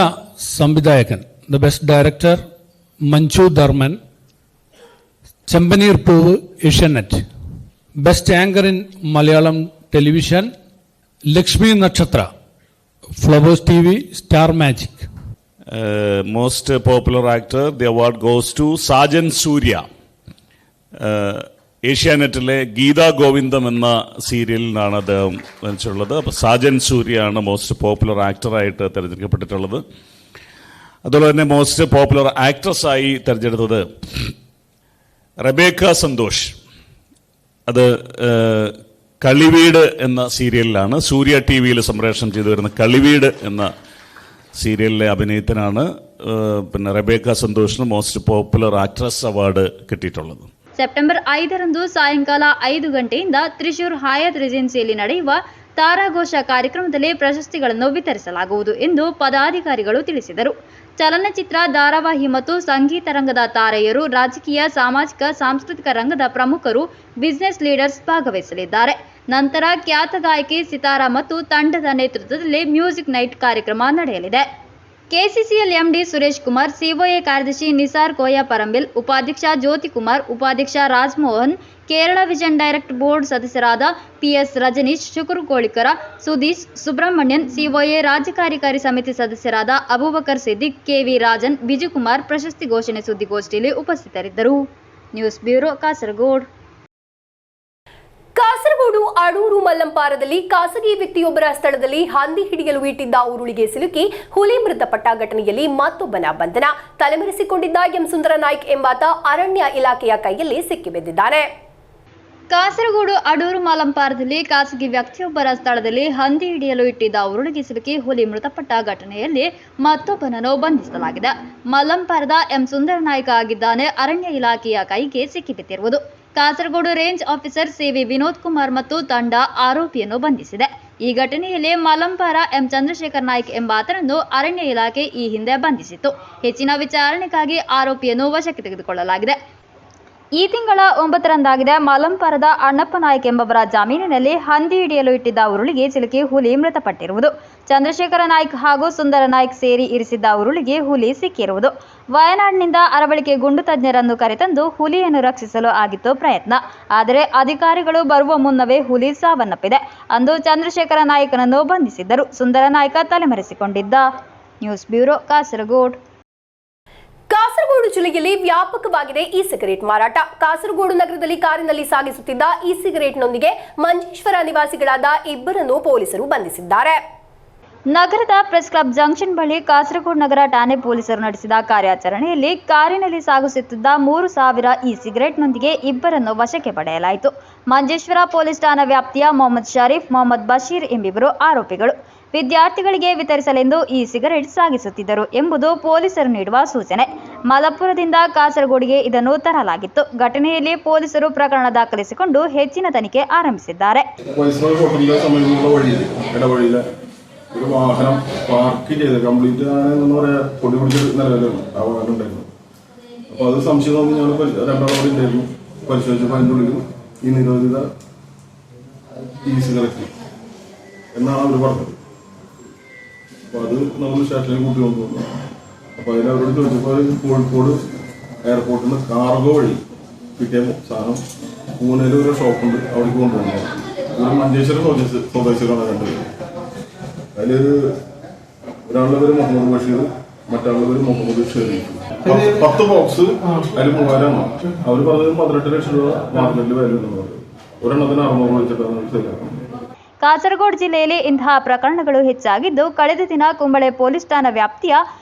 സംവിധായകൻ, the best director Manju Dharman, Chembaneer Poovu, Asianet. Best anchor in Malayalam television, Lakshmi Nakshatra, flowers TV, star magic. Most popular actor, the award goes to Sajan Surya. ഏഷ്യാനെറ്റിലെ ഗീതാ ഗോവിന്ദം എന്ന സീരിയലിനാണ് അദ്ദേഹം വെച്ചിട്ടുള്ളത്. അപ്പോൾ സാജൻ സൂര്യയാണ് മോസ്റ്റ് പോപ്പുലർ ആക്ടറായിട്ട് തിരഞ്ഞെടുക്കപ്പെട്ടിട്ടുള്ളത്. അതുപോലെ തന്നെ മോസ്റ്റ് പോപ്പുലർ ആക്ട്രസ്സായി തിരഞ്ഞെടുത്തത് റബേക്ക സന്തോഷ്. അത് കളിവീട് എന്ന സീരിയലിലാണ്, സൂര്യ ടി വിയിൽ സംപ്രേഷണം ചെയ്തു വരുന്ന കളിവീട് എന്ന സീരിയലിലെ അഭിനയത്തിനാണ് പിന്നെ റബേക്ക സന്തോഷിന് മോസ്റ്റ് പോപ്പുലർ ಆಕ್ಟ್ರೆಸ್ ಅವಾರ್ಡ್ കിട്ടിയിട്ടുള്ളത്. ಸೆಪ್ಟೆಂಬರ್ 5ರಂದು ಸಾಯಂಕಾಲ 5 ಗಂಟೆಯಿಂದ ತ್ರಿಶೂರ್ ಹಯಾತ್ ರೆಸಿಡೆನ್ಸಿಯಲ್ಲಿ ನಡೆಯುವ ತಾರಾಘೋಷ ಕಾರ್ಯಕ್ರಮದಲ್ಲಿ ಪ್ರಶಸ್ತಿಗಳನ್ನು ವಿತರಿಸಲಾಗುವುದು ಎಂದು ಪದಾಧಿಕಾರಿಗಳು ತಿಳಿಸಿದರು. ಚಲನಚಿತ್ರ, ಧಾರಾವಾಹಿ ಮತ್ತು ಸಂಗೀತ ರಂಗದ ತಾರೆಯರು, ರಾಜಕೀಯ, ಸಾಮಾಜಿಕ, ಸಾಂಸ್ಕೃತಿಕ ರಂಗದ ಪ್ರಮುಖರು, ಬಿಸಿನೆಸ್ ಲೀಡರ್ಸ್ ಭಾಗವಹಿಸಲಿದ್ದಾರೆ. ನಂತರ ಖ್ಯಾತ ಗಾಯಕಿ ಸಿತಾರಾ ಮತ್ತು ತಂಡದ ನೇತೃತ್ವದಲ್ಲಿ ಮ್ಯೂಸಿಕ್ ನೈಟ್ ಕಾರ್ಯಕ್ರಮ ನಡೆಯಲಿದೆ. KCCL MD Suresh Kumar, COA ಕಾರ್ಯದರ್ಶಿ ನಿಸಾರ್ ಕೋಯಾ ಪರಂಬಿಲ್, ಉಪಾಧ್ಯಕ್ಷ ಜ್ಯೋತಿ ಕುಮಾರ್, ಉಪಾಧ್ಯಕ್ಷ Rajamohan, Kerala vision direct board ಸದಸ್ಯರಾದ ಪಿಎಸ್ ರಜನೀಶ್, ಶುಕ್ರು ಕೋಳಿಕರ, ಸುದೀಶ್, ಸುಬ್ರಹ್ಮಣ್ಯನ್, ಸಿಒಎ ರಾಜ್ಯ ಕಾರ್ಯಕಾರಿ ಸಮಿತಿ ಸದಸ್ಯರಾದ ಅಬೂಬಕರ್ ಸಿದ್ದಿಕ್, ಕೆವಿ ರಾಜನ್, ಬಿಜುಕುಮಾರ್ ಪ್ರಶಸ್ತಿ ಘೋಷಣೆ ಸುದ್ದಿಗೋಷ್ಠಿಯಲ್ಲಿ ಉಪಸ್ಥಿತರಿದ್ದರು. News bureau, Kasaragod. ಕಾಸರಗೋಡು ಅಡೂರು ಮಲ್ಲಂಪಾರದಲ್ಲಿ ಖಾಸಗಿ ವ್ಯಕ್ತಿಯೊಬ್ಬರ ಸ್ಥಳದಲ್ಲಿ ಹಂದಿ ಹಿಡಿಯಲು ಇಟ್ಟಿದ್ದ ಉರುಳಿಗೆ ಸಿಲುಕಿ ಹುಲಿ ಮೃತಪಟ್ಟ ಘಟನೆಯಲ್ಲಿ ಮತ್ತೊಬ್ಬನ ಬಂಧನ. ತಲೆಮರೆಸಿಕೊಂಡಿದ್ದ ಎಂ ಸುಂದರ ನಾಯ್ಕ್ ಎಂಬಾತ ಅರಣ್ಯ ಇಲಾಖೆಯ ಕೈಯಲ್ಲಿ ಸಿಕ್ಕಿಬಿದ್ದಿದ್ದಾನೆ. ಕಾಸರಗೋಡು ಅಡೂರು ಮಲ್ಲಂಪಾರದಲ್ಲಿ ಖಾಸಗಿ ವ್ಯಕ್ತಿಯೊಬ್ಬರ ಸ್ಥಳದಲ್ಲಿ ಹಂದಿ ಹಿಡಿಯಲು ಇಟ್ಟಿದ್ದ ಉರುಳಿಗೆ ಸಿಲುಕಿ ಹುಲಿ ಮೃತಪಟ್ಟ ಘಟನೆಯಲ್ಲಿ ಮತ್ತೊಬ್ಬನನ್ನು ಬಂಧಿಸಲಾಗಿದೆ. ಮಲ್ಲಂಪಾರದ ಎಂ ಸುಂದರ ನಾಯ್ಕ ಆಗಿದ್ದಾನೆ ಅರಣ್ಯ ಇಲಾಖೆಯ ಕೈಗೆ ಸಿಕ್ಕಿಬಿದ್ದಿರುವುದು. Kasaragod range officer CV Vinod Kumar ಮತ್ತು ತಂಡ ಆರೋಪಿಯನ್ನು ಬಂಧಿಸಿದೆ. ಈ ಘಟನೆಯಲ್ಲಿ ಮಲ್ಲಂಪಾರ ಎಂ ಚಂದ್ರಶೇಖರ್ ನಾಯ್ಕ್ ಎಂಬಾತನನ್ನು ಅರಣ್ಯ ಇಲಾಖೆ ಈ ಹಿಂದೆ ಬಂಧಿಸಿತ್ತು. ಹೆಚ್ಚಿನ ವಿಚಾರಣೆಗಾಗಿ ಆರೋಪಿಯನ್ನು ವಶಕ್ಕೆ ತೆಗೆದುಕೊಳ್ಳಲಾಗಿದೆ. ಈ ತಿಂಗಳ 9ರಂದಾಗಿದೆ ಮಲ್ಲಂಪಾರದ ಅಣ್ಣಪ್ಪ ನಾಯ್ಕ್ ಎಂಬವರ ಜಾಮೀನಿನಲ್ಲಿ ಹಂದಿ ಹಿಡಿಯಲು ಇಟ್ಟಿದ್ದ ಉರುಳಿಗೆ ಸಿಲುಕಿ ಹುಲಿ ಮೃತಪಟ್ಟಿರುವುದು. ಚಂದ್ರಶೇಖರ ನಾಯ್ಕ್ ಹಾಗೂ ಸುಂದರ ನಾಯ್ಕ್ ಸೇರಿ ಇರಿಸಿದ್ದ ಉರುಳಿಗೆ ಹುಲಿ ಸಿಕ್ಕಿರುವುದು. ವಯನಾಡಿನಿಂದ ಅರವಳಿಕೆ ಗುಂಡು ತಜ್ಞರನ್ನು ಕರೆತಂದು ಹುಲಿಯನ್ನು ರಕ್ಷಿಸಲು ಆಗಿತ್ತು ಪ್ರಯತ್ನ. ಆದರೆ ಅಧಿಕಾರಿಗಳು ಬರುವ ಮುನ್ನವೇ ಹುಲಿ ಸಾವನ್ನಪ್ಪಿದೆ. ಅಂದು ಚಂದ್ರಶೇಖರ ನಾಯ್ಕನನ್ನು ಬಂಧಿಸಿದ್ದರು. ಸುಂದರ ನಾಯ್ಕ ತಲೆಮರೆಸಿಕೊಂಡಿದ್ದ. News bureau, Kasaragod. ಕಾಸರಗೋಡು ಜಿಲ್ಲೆಯಲ್ಲಿ ವ್ಯಾಪಕವಾಗಿದೆ ಇ ಸಿಗರೇಟ್ ಮಾರಾಟ. ಕಾಸರಗೋಡು ನಗರದಲ್ಲಿ ಕಾರಿನಲ್ಲಿ ಸಾಗಿಸುತ್ತಿದ್ದ ಇ ಸಿಗರೇಟ್ನೊಂದಿಗೆ ಮಂಜೇಶ್ವರ ನಿವಾಸಿಗಳಾದ ಇಬ್ಬರನ್ನು ಪೊಲೀಸರು ಬಂಧಿಸಿದ್ದಾರೆ. ನಗರದ ಪ್ರೆಸ್ ಕ್ಲಬ್ ಜಂಕ್ಷನ್ ಬಳಿ ಕಾಸರಗೋಡು ನಗರ ಠಾಣೆ ಪೊಲೀಸರು ನಡೆಸಿದ ಕಾರ್ಯಾಚರಣೆಯಲ್ಲಿ ಕಾರಿನಲ್ಲಿ ಸಾಗಿಸುತ್ತಿದ್ದ 3,000 ಇ ಸಿಗರೇಟ್ನೊಂದಿಗೆ ಇಬ್ಬರನ್ನು ವಶಕ್ಕೆ ಪಡೆಯಲಾಯಿತು. ಮಂಜೇಶ್ವರ ಪೊಲೀಸ್ ಠಾಣಾ ವ್ಯಾಪ್ತಿಯ ಮೊಹಮ್ಮದ್ ಶರೀಫ್, ಮೊಹಮ್ಮದ್ ಬಶೀರ್ ಎಂಬಿಬ್ಬರು ಆರೋಪಿಗಳು. ವಿದ್ಯಾರ್ಥಿಗಳಿಗೆ ವಿತರಿಸಲೆಂದು ಈ ಸಿಗರೇಟ್ ಸಾಗಿಸುತ್ತಿದ್ದರು ಎಂಬುದು ಪೊಲೀಸರು ನೀಡುವ ಸೂಚನೆ. ಮಲಪ್ಪುರದಿಂದ ಕಾಸರಗೋಡಿಗೆ ಇದನ್ನು ತರಲಾಗಿತ್ತು. ಘಟನೆಯಲ್ಲಿ ಪೊಲೀಸರು ಪ್ರಕರಣ ದಾಖಲಿಸಿಕೊಂಡು ಹೆಚ್ಚಿನ ತನಿಖೆ ಆರಂಭಿಸಿದ್ದಾರೆ. ഒരു വാഹനം പാർക്ക് ചെയ്ത് കംപ്ലീറ്റ് ആണെന്ന് പറയാ പൊടി പിടിച്ച് നിലവിലാണ് ആ വാഹനം ഉണ്ടായിരുന്നു. അപ്പോൾ അത് സംശയം തോന്നി ഞങ്ങൾ രണ്ടാളോടെ ഉണ്ടായിരുന്നു. പരിശോധിച്ചപ്പോൾ അതിൻ്റെ ഉള്ളിൽ ഈ നിരോധിത ഇ സിഗരറ്റ് എന്നാണ് അവർ പറഞ്ഞത്. അപ്പോൾ അത് നമ്മൾ സ്റ്റേഷനിൽ കൂട്ടി കൊണ്ടുവന്നു. അപ്പോൾ അതിലവരോട് ചോദിച്ചപ്പോൾ കോഴിക്കോട് എയർപോർട്ടിൽ നിന്ന് കാർഗോ വഴി കിട്ടിയ സാധനം പൂനെയിൽ ഒരു ഷോപ്പുണ്ട്, അവിടേക്ക് കൊണ്ടുവന്നു. ഒരു മഞ്ചേശ്വരം സ്വദേശികളാണ് രണ്ടുപേരും. അതിൽ ഒരാളുടെ പേര് മുഹമ്മദ് ബഷീർ, മറ്റാളുടെ പേര് മുഹമ്മദ് ഷെരീഫ്. 10 ബോക്സ് അതിൽ 3000 അവർ പറഞ്ഞത് 18 ലക്ഷം രൂപ മാർക്കറ്റിൽ വാല്യൂ ഉണ്ടെന്ന് പറഞ്ഞു. ഒരെണ്ണത്തിന് 600 വെച്ചിട്ടാണ് ശരിയാക്കുന്നത്. ಕಾಸರಗೋಡು ಜಿಲ್ಲೆಯಲ್ಲಿ ಇಂತಹ ಪ್ರಕರಣಗಳು ಹೆಚ್ಚಾಗಿದ್ದು, ಕಳೆದ ದಿನ ಕುಂಬಳೆ ಪೊಲೀಸ್ ಠಾಣಾ ವ್ಯಾಪ್ತಿಯ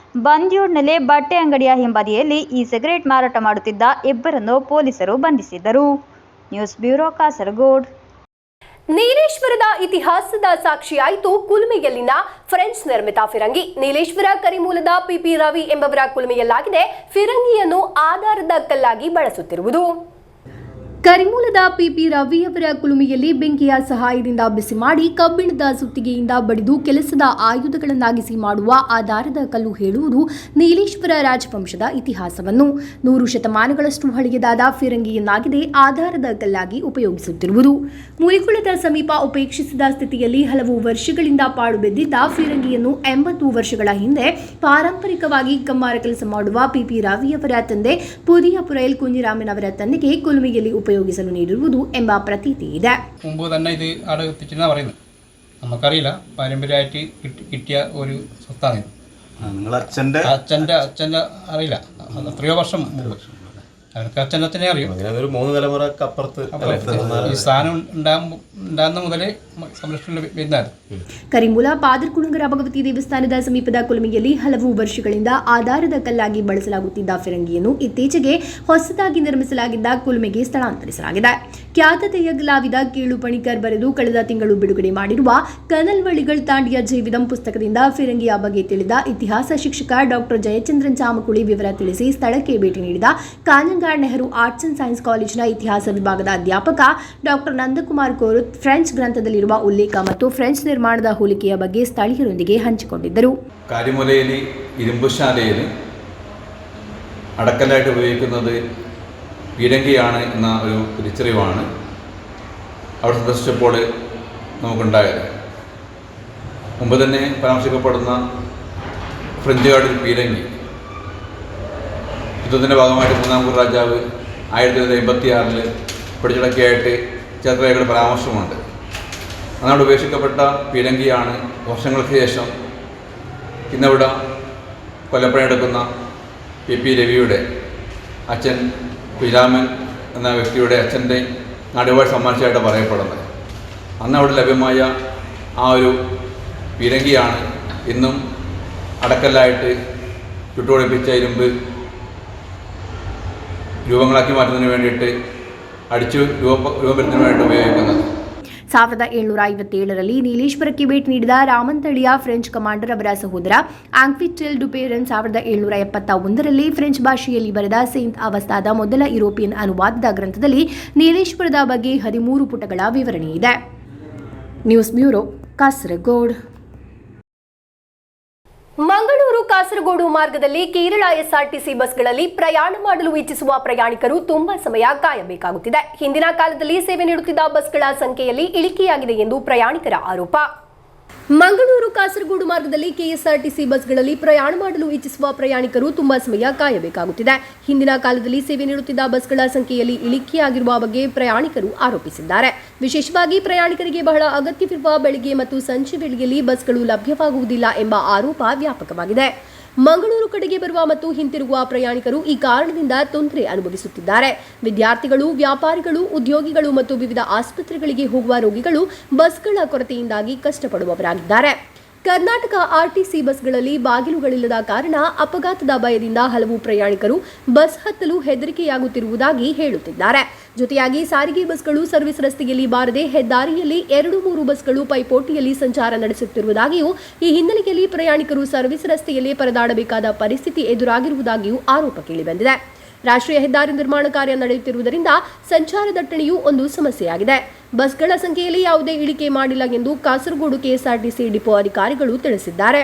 ಬಂದ್ಯೂಡ್ನಲ್ಲಿ ಬಟ್ಟೆ ಅಂಗಡಿಯ ಹಿಂಬದಿಯಲ್ಲಿ ಈ ಸಿಗರೇಟ್ ಮಾರಾಟ ಮಾಡುತ್ತಿದ್ದ ಇಬ್ಬರನ್ನು ಪೊಲೀಸರು ಬಂಧಿಸಿದ್ದರು. News bureau, Kasaragod. ನೀಲೇಶ್ವರದ ಇತಿಹಾಸದ ಸಾಕ್ಷಿಯಾಯಿತು ಕುಲುಮೆಯಲ್ಲಿನ ಫ್ರೆಂಚ್ ನಿರ್ಮಿತ ಫಿರಂಗಿ. ನೀಲೇಶ್ವರ ಕರಿಮೂಲದ ಪಿಪಿ ರವಿ ಎಂಬವರ ಕುಲುಮೆಯಲ್ಲಾಗಿದೆ ಫಿರಂಗಿಯನ್ನು ಆಧಾರದ ಕಲ್ಲಾಗಿ ಬಳಸುತ್ತಿರುವುದು. ಕರಿಮೂಲದ ಪಿಪಿ ರವಿಯವರ ಕುಲುಮೆಯಲ್ಲಿ ಬೆಂಕಿಯ ಸಹಾಯದಿಂದ ಬಿಸಿ ಮಾಡಿ ಕಬ್ಬಿಣದ ಸುತ್ತಿಗೆಯಿಂದ ಬಡಿದು ಕೆಲಸದ ಆಯುಧಗಳನ್ನಾಗಿಸಿ ಮಾಡುವ ಆಧಾರದ ಕಲ್ಲು ಹೇಳುವುದು ನೀಲೇಶ್ವರ ರಾಜವಂಶದ ಇತಿಹಾಸವನ್ನು. 100 ಶತಮಾನಗಳಷ್ಟು ಹಳೆಯದಾದ ಫಿರಂಗಿಯನ್ನಾಗಿದೆ ಆಧಾರದ ಕಲ್ಲಾಗಿ ಉಪಯೋಗಿಸುತ್ತಿರುವುದು. ಮೂಲಿಕುಳದ ಸಮೀಪ ಉಪೇಕ್ಷಿಸಿದ ಸ್ಥಿತಿಯಲ್ಲಿ ಹಲವು ವರ್ಷಗಳಿಂದ ಪಾಳು ಬಿದ್ದಿದ್ದ ಫಿರಂಗಿಯನ್ನು 80 ವರ್ಷಗಳ ಹಿಂದೆ ಪಾರಂಪರಿಕವಾಗಿ ಕಮ್ಮಾರ ಕೆಲಸ ಮಾಡುವ ಪಿಪಿ ರವಿಯವರ ತಂದೆ ಪುದಿಯ ಪುರೈಲ್ ಕುಂಜಿರಾಮನವರ ತಂದೆಗೆ ಕುಲುಮೆಯಲ್ಲಿ ഉപയോഗിಸಲು ನೀಡಿರುವುದು ಎಂಬ ಪ್ರತೀತಿ ಇದೆ. മുമ്പ് തന്നെ ഇത് അവിടെ എത്തിച്ചെന്നാണ് പറയുന്നത്. നമുക്കറിയില്ല, പാരമ്പര്യമായിട്ട് കിട്ടിയ ഒരു സ്വത്താണിത്. നിങ്ങൾ അച്ഛൻ്റെ അറിയില്ല, എത്രയോ വർഷം മുമ്പ് അവർക്ക് അച്ഛനത്തിനെ അറിയും. ഒരു 3 തലമുറക്ക് അപ്പുറത്ത് ഈ സ്ഥാനം ഉണ്ടാകുന്ന മുതലേ സംരക്ഷണ വരുന്നത്. ಕರಿಮೂಲ ಪಾದರ್ಕುಣಗರ ಭಗವತಿ ದೇವಸ್ಥಾನದ ಸಮೀಪದ ಕುಲುಮೆಯಲ್ಲಿ ಹಲವು ವರ್ಷಗಳಿಂದ ಆಧಾರದ ಕಲ್ಲಾಗಿ ಬಳಸಲಾಗುತ್ತಿದ್ದ ಫಿರಂಗಿಯನ್ನು ಇತ್ತೀಚೆಗೆ ಹೊಸದಾಗಿ ನಿರ್ಮಿಸಲಾಗಿದ್ದ ಕುಲುಮೆಗೆ ಸ್ಥಳಾಂತರಿಸಲಾಗಿದೆ. ಖ್ಯಾತ ತೆಯ್ಯಗಲಾವಿದ ಕೇಳು ಪಣಿಕರ್ ಬರೆದು ಕಳೆದ ತಿಂಗಳು ಬಿಡುಗಡೆ ಮಾಡಿರುವ ಕನಲ್ವಳಿಗಳ್ ತಾಂಡಿಯ ಜೀವಿದಂ ಪುಸ್ತಕದಿಂದ ಫಿರಂಗಿಯ ಬಗ್ಗೆ ತಿಳಿದ ಇತಿಹಾಸ ಶಿಕ್ಷಕ ಡಾಕ್ಟರ್ ಜಯಚಂದ್ರನ್ ಚಾಮಕುಳಿ ವಿವರ ತಿಳಿಸಿ ಸ್ಥಳಕ್ಕೆ ಭೇಟಿ ನೀಡಿದ ಕಾನಂಗಾಡ್ ನೆಹರು ಆರ್ಟ್ಸ್ ಅಂಡ್ ಸೈನ್ಸ್ ಕಾಲೇಜಿನ ಇತಿಹಾಸ ವಿಭಾಗದ ಅಧ್ಯಾಪಕ ಡಾಕ್ಟರ್ ನಂದಕುಮಾರ್ ಕೋರುತ್ ಫ್ರೆಂಚ್ ಗ್ರಂಥದಲ್ಲಿರುವ ಉಲ್ಲೇಖ ಮತ್ತು ಫ್ರೆಂಚ್ ನಿರ್ಮಾಣದ ಹೋಲಿಕೆಯ ಬಗ್ಗೆ ಸ್ಥಳೀಯರೊಂದಿಗೆ ಹಂಚಿಕೊಂಡಿದ್ದರು. കാരിമലയിൽ ഇരുമ്പുശാലയിൽ അടക്കലായിട്ട് ഉപയോഗിക്കുന്നത് പീരങ്കിയാണ് എന്ന ഒരു തിരിച്ചറിവാണ് അവിടെ സന്ദർശിച്ചപ്പോൾ നമുക്കുണ്ടായത്. മുമ്പ് തന്നെ പരാമർശിക്കപ്പെടുന്ന ഫ്രഞ്ചുകാരുടെ പീരങ്കി യുദ്ധത്തിൻ്റെ ഭാഗമായിട്ട് മൂന്നാംകൂർ രാജാവ് 1956 പിടിച്ചടക്കിയായിട്ട് ചരിത്രരേഖയുടെ പരാമർശമുണ്ട്. അന്നവിടെ ഉപേക്ഷിക്കപ്പെട്ട പീരങ്കിയാണ് വർഷങ്ങൾക്ക് ശേഷം ഇന്നിവിടെ കൊല്ലപ്പണിയെടുക്കുന്ന പി രവിയുടെ അച്ഛൻ കുഞ്ഞിരാമൻ എന്ന വ്യക്തിയുടെ അച്ഛൻ്റെ നാടുവാഴ് സമ്മാനിച്ചതായിട്ട് പറയപ്പെടുന്നത്. അന്ന് അവിടെ ലഭ്യമായ ആ ഒരു പീരങ്കിയാണ് ഇന്നും അടക്കല്ലായിട്ട് ചുട്ടുപൊളിപ്പിച്ച ഇരുമ്പ് രൂപങ്ങളാക്കി മാറ്റുന്നതിന് വേണ്ടിയിട്ട് അടിച്ചു രൂപപ്പെടുത്തുന്നതിന് വേണ്ടി ഉപയോഗിക്കുന്നത്. 1757ರಲ್ಲಿ ನೀಲೇಶ್ವರಕ್ಕೆ ಭೇಟಿ ನೀಡಿದ ರಾಮಂತಳಿಯ ಫ್ರೆಂಚ್ ಕಮಾಂಡರ್ ಅವರ ಸಹೋದರ ಆಂಕ್ವಿಟೆಲ್ ಡುಪೇರನ್ 1771ರಲ್ಲಿ ಫ್ರೆಂಚ್ ಭಾಷೆಯಲ್ಲಿ ಬರೆದ ಸೇಂಟ್ ಅವಸ್ಥಾದ ಮೊದಲ ಯುರೋಪಿಯನ್ ಅನುವಾದದ ಗ್ರಂಥದಲ್ಲಿ ನೀಲೇಶ್ವರದ ಬಗ್ಗೆ 13 ಪುಟಗಳ ವಿವರಣೆ ಇದೆ. News bureau, Kasaragod. ಮಂಗಳೂರು ಕಾಸರಗೋಡು ಮಾರ್ಗದಲ್ಲಿ ಕೇರಳ ಎಸ್ಆರ್ಟಿಸಿ ಬಸ್ಗಳಲ್ಲಿ ಪ್ರಯಾಣ ಮಾಡಲು ಇಚ್ಛಿಸುವ ಪ್ರಯಾಣಿಕರು ತುಂಬಾ ಸಮಯ ಕಾಯಬೇಕಾಗುತ್ತಿದೆ. ಹಿಂದಿನ ಕಾಲದಲ್ಲಿ ಸೇವೆ ನೀಡುತ್ತಿದ್ದ ಬಸ್ಗಳ ಸಂಖ್ಯೆಯಲ್ಲಿ ಇಳಿಕೆಯಾಗಿದೆ ಎಂದು ಪ್ರಯಾಣಿಕರ ಆರೋಪ. ಮಂಗಳೂರು ಕಾಸರಗೋಡು ಮಾರ್ಗದಲ್ಲಿ ಕೆಎಸ್ಆರ್ಟಿಸಿ ಬಸ್ಗಳಲ್ಲಿ ಪ್ರಯಾಣ ಮಾಡಲು ಇಚ್ಛಿಸುವ ಪ್ರಯಾಣಿಕರು ತುಂಬಾ ಸಮಯ ಕಾಯಬೇಕಾಗುತ್ತಿದೆ. ಹಿಂದಿನ ಕಾಲದಲ್ಲಿ ಸೇವೆ ನೀಡುತ್ತಿದ್ದ ಬಸ್ಗಳ ಸಂಖ್ಯೆಯಲ್ಲಿ ಇಳಿಕೆಯಾಗಿರುವ ಬಗ್ಗೆ ಪ್ರಯಾಣಿಕರು ಆರೋಪಿಸಿದ್ದಾರೆ. ವಿಶೇಷವಾಗಿ ಪ್ರಯಾಣಿಕರಿಗೆ ಬಹಳ ಅಗತ್ಯವಿರುವ ಬೆಳಗ್ಗೆ ಮತ್ತು ಸಂಜೆ ವೇಳೆಯಲ್ಲಿ ಬಸ್ಗಳು ಲಭ್ಯವಾಗುವುದಿಲ್ಲ ಎಂಬ ಆರೋಪ ವ್ಯಾಪಕವಾಗಿದೆ. ಮಂಗಳೂರು ಕಡೆಗೆ ಬರುವ ಮತ್ತು ಹಿಂತಿರುಗುವ ಪ್ರಯಾಣಿಕರು ಈ ಕಾರಣದಿಂದ ತೊಂದರೆ ಅನುಭವಿಸುತ್ತಿದ್ದಾರೆ. ವಿದ್ಯಾರ್ಥಿಗಳು, ವ್ಯಾಪಾರಿಗಳು, ಉದ್ಯೋಗಿಗಳು ಮತ್ತು ವಿವಿಧ ಆಸ್ಪತ್ರೆಗಳಿಗೆ ಹೋಗುವ ರೋಗಿಗಳು ಬಸ್ಗಳ ಕೊರತೆಯಿಂದಾಗಿ ಕಷ್ಟಪಡುವವರಾಗಿದ್ದಾರೆ. ಕರ್ನಾಟಕ ಆರ್ಟಿಸಿ ಬಸ್ಗಳಲ್ಲಿ ಬಾಗಿಲುಗಳಿಲ್ಲದ ಕಾರಣ ಅಪಘಾತದ ಭಯದಿಂದ ಹಲವು ಪ್ರಯಾಣಿಕರು ಬಸ್ ಹತ್ತಲು ಹೆದರಿಕೆಯಾಗುತ್ತಿರುವುದಾಗಿ ಹೇಳುತ್ತಿದ್ದಾರೆ. ಜೊತೆಯಾಗಿ ಸಾರಿಗೆ ಬಸ್ಗಳು ಸರ್ವಿಸ್ ರಸ್ತೆಯಲ್ಲಿ ಬಾರದೆ ಹೆದ್ದಾರಿಯಲ್ಲಿ 2-3 ಬಸ್ಗಳು ಪೈಪೋಟಿಯಲ್ಲಿ ಸಂಚಾರ ನಡೆಸುತ್ತಿರುವುದಾಗಿಯೂ ಈ ಹಿನ್ನೆಲೆಯಲ್ಲಿ ಪ್ರಯಾಣಿಕರು ಸರ್ವಿಸ್ ರಸ್ತೆಯಲ್ಲಿ ಪರದಾಡಬೇಕಾದ ಪರಿಸ್ಥಿತಿ ಎದುರಾಗಿರುವುದಾಗಿಯೂ ಆರೋಪ ಕೇಳಿಬಂದಿದೆ. ರಾಷ್ಟ್ರೀಯ ಹೆದ್ದಾರಿ ನಿರ್ಮಾಣ ಕಾರ್ಯ ನಡೆಯುತ್ತಿರುವುದರಿಂದ ಸಂಚಾರ ದಟ್ಟಣೆಯೂ ಒಂದು ಸಮಸ್ಯೆಯಾಗಿದೆ. ಬಸ್ಗಳ ಸಂಖ್ಯೆಯಲ್ಲಿ ಯಾವುದೇ ಇಳಿಕೆ ಮಾಡಿಲ್ಲ ಎಂದು ಕಾಸರಗೋಡು ಕೆಎಸ್ಆರ್ಟಿಸಿ ಡಿಪೋ ಅಧಿಕಾರಿಗಳು ತಿಳಿಸಿದ್ದಾರೆ.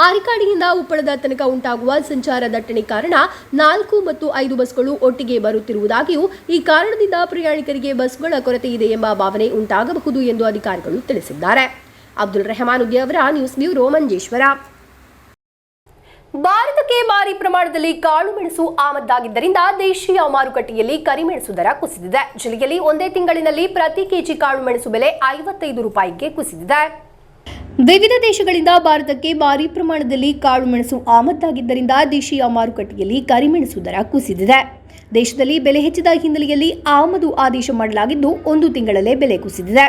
ಆರಿಕಾಡಿಯಿಂದ ಉಪ್ಪಳದ ತನಕ ಉಂಟಾಗುವ ಸಂಚಾರ ದಟ್ಟಣೆ ಕಾರಣ 4 ಮತ್ತು 5 ಬಸ್ಗಳು ಒಟ್ಟಿಗೆ ಬರುತ್ತಿರುವುದಾಗಿಯೂ ಈ ಕಾರಣದಿಂದ ಪ್ರಯಾಣಿಕರಿಗೆ ಬಸ್ಗಳ ಕೊರತೆ ಇದೆ ಎಂಬ ಭಾವನೆ ಉಂಟಾಗಬಹುದು ಎಂದು ಅಧಿಕಾರಿಗಳು ತಿಳಿಸಿದ್ದಾರೆ. ಅಬ್ದುಲ್ ರೆಹಮಾನ್ ಉದ್ದಿ ಅವರ ನ್ಯೂಸ್ ಬ್ಯೂರೋ, ಮಂಜೇಶ್ವರ. ಭಾರತಕ್ಕೆ ಭಾರಿ ಪ್ರಮಾಣದಲ್ಲಿ ಕಾಳುಮೆಣಸು ಆಮದಾಗಿದ್ದರಿಂದ ದೇಶೀಯ ಮಾರುಕಟ್ಟೆಯಲ್ಲಿ ಕರಿಮೆಣಸು ದರ ಕುಸಿದಿದೆ. ಜಿಲ್ಲೆಯಲ್ಲಿ ಒಂದೇ ತಿಂಗಳಿನಲ್ಲಿ ಪ್ರತಿ ಕೆಜಿ ಕಾಳುಮೆಣಸು ಬೆಲೆ 55 ರೂಪಾಯಿಗೆ ಕುಸಿದಿದೆ. ವಿವಿಧ ದೇಶಗಳಿಂದ ಭಾರತಕ್ಕೆ ಭಾರಿ ಪ್ರಮಾಣದಲ್ಲಿ ಕಾಳುಮೆಣಸು ಆಮದಾಗಿದ್ದರಿಂದ ದೇಶೀಯ ಮಾರುಕಟ್ಟೆಯಲ್ಲಿ ಕರಿಮೆಣಸು ದರ ಕುಸಿದಿದೆ. ದೇಶದಲ್ಲಿ ಬೆಲೆ ಹೆಚ್ಚಿದ ಹಿನ್ನೆಲೆಯಲ್ಲಿ ಆಮದು ಆದೇಶ ಮಾಡಲಾಗಿದ್ದು 1 ತಿಂಗಳಲ್ಲೇ ಬೆಲೆ ಕುಸಿದಿದೆ.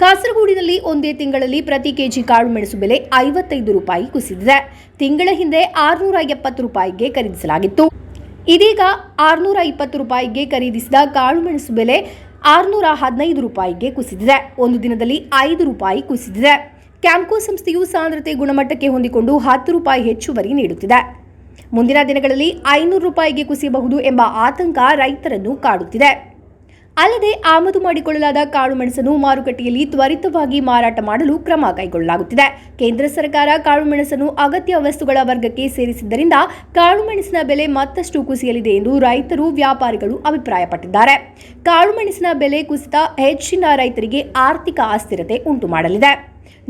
ಕಾಸರಗೋಡಿನಲ್ಲಿ ಒಂದೇ ತಿಂಗಳಲ್ಲಿ ಪ್ರತಿ ಕೆಜಿ ಕಾಳುಮೆಣಸು ಬೆಲೆ 55 ರೂಪಾಯಿ ಕುಸಿದಿದೆ. ತಿಂಗಳ ಹಿಂದೆ 670 ರೂಪಾಯಿಗೆ ಖರೀದಿಸಲಾಗಿತ್ತು. ಇದೀಗ 620 ರೂಪಾಯಿಗೆ ಖರೀದಿಸಿದ ಕಾಳುಮೆಣಸು ಬೆಲೆ 615 ರೂಪಾಯಿಗೆ ಕುಸಿದಿದೆ. ಒಂದು ದಿನದಲ್ಲಿ 5 ರೂಪಾಯಿ ಕುಸಿದಿದೆ. ಕ್ಯಾಂಪ್ಕೋ ಸಂಸ್ಥೆಯು ಸಾಂದ್ರತೆ ಗುಣಮಟ್ಟಕ್ಕೆ ಹೊಂದಿಕೊಂಡು 10 ರೂಪಾಯಿ ಹೆಚ್ಚುವರಿ ನೀಡುತ್ತಿದೆ. ಮುಂದಿನ ದಿನಗಳಲ್ಲಿ 500 ರೂಪಾಯಿಗೆ ಕುಸಿಯಬಹುದು ಎಂಬ ಆತಂಕ ರೈತರನ್ನು ಕಾಡುತ್ತಿದೆ. ಅಲ್ಲದೆ ಆಮದು ಮಾಡಿಕೊಳ್ಳಲಾದ ಕಾಳುಮೆಣಸನ್ನು ಮಾರುಕಟ್ಟೆಯಲ್ಲಿ ತ್ವರಿತವಾಗಿ ಮಾರಾಟ ಮಾಡಲು ಕ್ರಮ ಕೈಗೊಳ್ಳಲಾಗುತ್ತಿದೆ. ಕೇಂದ್ರ ಸರ್ಕಾರ ಕಾಳುಮೆಣಸನ್ನು ಅಗತ್ಯ ವಸ್ತುಗಳ ವರ್ಗಕ್ಕೆ ಸೇರಿಸಿದ್ದರಿಂದ ಕಾಳುಮೆಣಸಿನ ಬೆಲೆ ಮತ್ತಷ್ಟು ಕುಸಿಯಲಿದೆ ಎಂದು ರೈತರು, ವ್ಯಾಪಾರಿಗಳು ಅಭಿಪ್ರಾಯಪಟ್ಟಿದ್ದಾರೆ. ಕಾಳುಮೆಣಸಿನ ಬೆಲೆ ಕುಸಿತ ಹೆಚ್ಚಿನ ರೈತರಿಗೆ ಆರ್ಥಿಕ ಅಸ್ಥಿರತೆ ಉಂಟು ಮಾಡಲಿದೆ.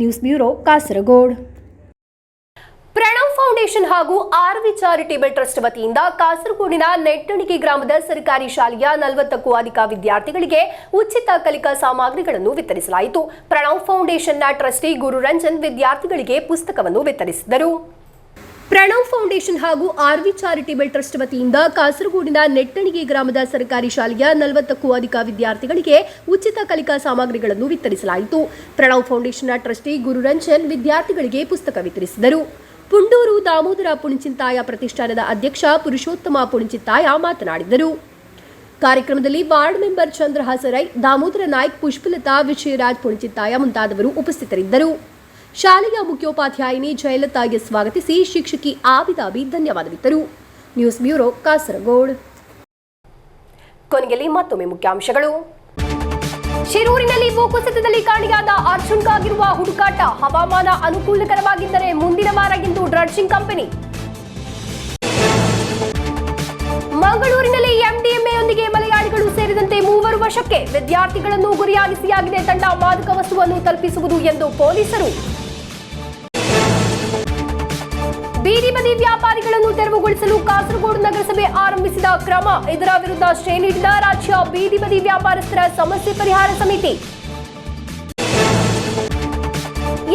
News bureau, Kasaragod. Pranav foundation ಹಾಗೂ ಆರ್ವಿ ಚಾರಿಟೇಬಲ್ ಟ್ರಸ್ಟ್ ವತಿಯಿಂದ ಕಾಸರಗೋಡಿನ ನೆಟ್ಟಣಿಗೆ ಗ್ರಾಮದ ಸರ್ಕಾರಿ ಶಾಲೆಯ 40ಕ್ಕೂ ಅಧಿಕ ವಿದ್ಯಾರ್ಥಿಗಳಿಗೆ ಉಚಿತ ಕಲಿಕಾ ಸಾಮಗ್ರಿಗಳನ್ನು ವಿತರಿಸಲಾಯಿತು. ಪ್ರಣವ್ ಫೌಂಡೇಶನ್ನ ಟ್ರಸ್ಟಿ ಗುರುರಂಜನ್ ವಿದ್ಯಾರ್ಥಿಗಳಿಗೆ ಪುಸ್ತಕವನ್ನು ವಿತರಿಸಿದರು. ಪ್ರಣವ್ ಫೌಂಡೇಶನ್ ಹಾಗೂ ಆರ್ವಿ ಚಾರಿಟೇಬಲ್ ಟ್ರಸ್ಟ್ ವತಿಯಿಂದ ಕಾಸರಗೋಡಿನ ನೆಟ್ಟಣಿಗೆ ಗ್ರಾಮದ ಸರ್ಕಾರಿ ಶಾಲೆಯ 40ಕ್ಕೂ ಅಧಿಕ ವಿದ್ಯಾರ್ಥಿಗಳಿಗೆ ಉಚಿತ ಕಲಿಕಾ ಸಾಮಗ್ರಿಗಳನ್ನು ವಿತರಿಸಲಾಯಿತು. ಪ್ರಣವ್ ಫೌಂಡೇಶನ್ನ ಟ್ರಸ್ಟಿ ಗುರುರಂಜನ್ ವಿದ್ಯಾರ್ಥಿಗಳಿಗೆ ಪುಸ್ತಕ ವಿತರಿಸಿದರು. ಪುಂಡೂರು ದಾಮೋದರ ಪುಣಚಿಂತಾಯ ಪ್ರತಿಷ್ಠಾನದ ಅಧ್ಯಕ್ಷ ಪುರುಷೋತ್ತಮ ಪುಣಚಿಂತಾಯ ಮಾತನಾಡಿದರು. ಕಾರ್ಯಕ್ರಮದಲ್ಲಿ ವಾರ್ಡ್ ಮೆಂಬರ್ ಚಂದ್ರಹಾಸರೈ, ದಾಮೋದರ ನಾಯ್ಕ್, ಪುಷ್ಪಲತಾ, ವಿಜಯರಾಜ್ ಪುಣಚಿಂತಾಯ ಮುಂತಾದವರು ಉಪಸ್ಥಿತರಿದ್ದರು. ಶಾಲೆಯ ಮುಖ್ಯೋಪಾಧ್ಯಾಯಿನಿ ಜಯಲತಾಗೆ ಸ್ವಾಗತಿಸಿ ಶಿಕ್ಷಕಿ ಆಬಿದಾಬಿ ಧನ್ಯವಾದವಿತ್ತರು. News bureau, Kasaragod. ಕೊನೆಯಲ್ಲಿ ಮತ್ತೊಮ್ಮೆ ಮುಖ್ಯಾಂಶಗಳು. ಶಿರೂರಿನಲ್ಲಿ ಭೂಕುಸಿತದಲ್ಲಿ ಕಾಣೆಯಾದ ಅರ್ಜುನ್ಗಾಗಿರುವ ಹುಡುಕಾಟ, ಹವಾಮಾನ ಅನುಕೂಲಕರವಾಗಿದ್ದರೆ ಮುಂದಿನ ವಾರ ಎಂದು ಡ್ರಡ್ಜಿಂಗ್ ಕಂಪನಿ. ಮಂಗಳೂರಿನಲ್ಲಿ ಎಂಡಿಎಂಎಯೊಂದಿಗೆ ಮಲಯಾಳಿಗಳು ಸೇರಿದಂತೆ 3 ವಶಕ್ಕೆ, ವಿದ್ಯಾರ್ಥಿಗಳನ್ನು ಗುರಿಯಾಗಿಸಿಯಾಗಿದೆ ತಂಡ, ಮಾದಕ ವಸ್ತುವನ್ನು ತಲುಪಿಸುವುದು ಎಂದು ಪೊಲೀಸರು. ಬೀದಿ ಬದಿ ವ್ಯಾಪಾರಿಗಳನ್ನು ತೆರವುಗೊಳಿಸಲು ಕಾಸರಗೋಡು ನಗರಸಭೆ ಆರಂಭಿಸಿದ ಕ್ರಮ, ಇದರ ವಿರುದ್ಧ ಶ್ರೇ ನೀಡಿದ ರಾಜ್ಯ ಬೀದಿ ಬದಿ ವ್ಯಾಪಾರಸ್ಥರ ಸಮಸ್ಯೆ ಪರಿಹಾರ ಸಮಿತಿ.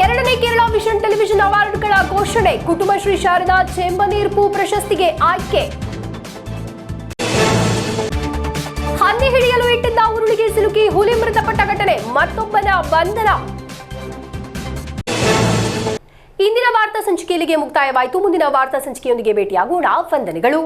2ನೇ ಕೇರಳ ವಿಷನ್ ಟೆಲಿವಿಷನ್ ಅವಾರ್ಡ್ಗಳ ಘೋಷಣೆ, ಕುಟುಂಬಶ್ರೀ ಶಾರದಾ ಚೆಂಬನೀರ್ಪು ಪ್ರಶಸ್ತಿಗೆ ಆಯ್ಕೆ. ಹಂದಿ ಹಿಡಿಯಲು ಇಟ್ಟಿದ್ದ ಉರುಳಿಗೆ ಸಿಲುಕಿ ಹುಲಿ ಮೃತಪಟ್ಟ ಘಟನೆ, ಮತ್ತೊಬ್ಬನ ಬಂಧನ. ಇಂದಿನ ವಾರ್ತಾ ಸಂಚಿಕೆಯಲ್ಲಿಗೆ ಮುಕ್ತಾಯವಾಯಿತು. ಮುಂದಿನ ವಾರ್ತಾ ಸಂಚಿಕೆಯೊಂದಿಗೆ ಭೇಟಿಯಾಗೋಣ. ವಂದನೆಗಳು.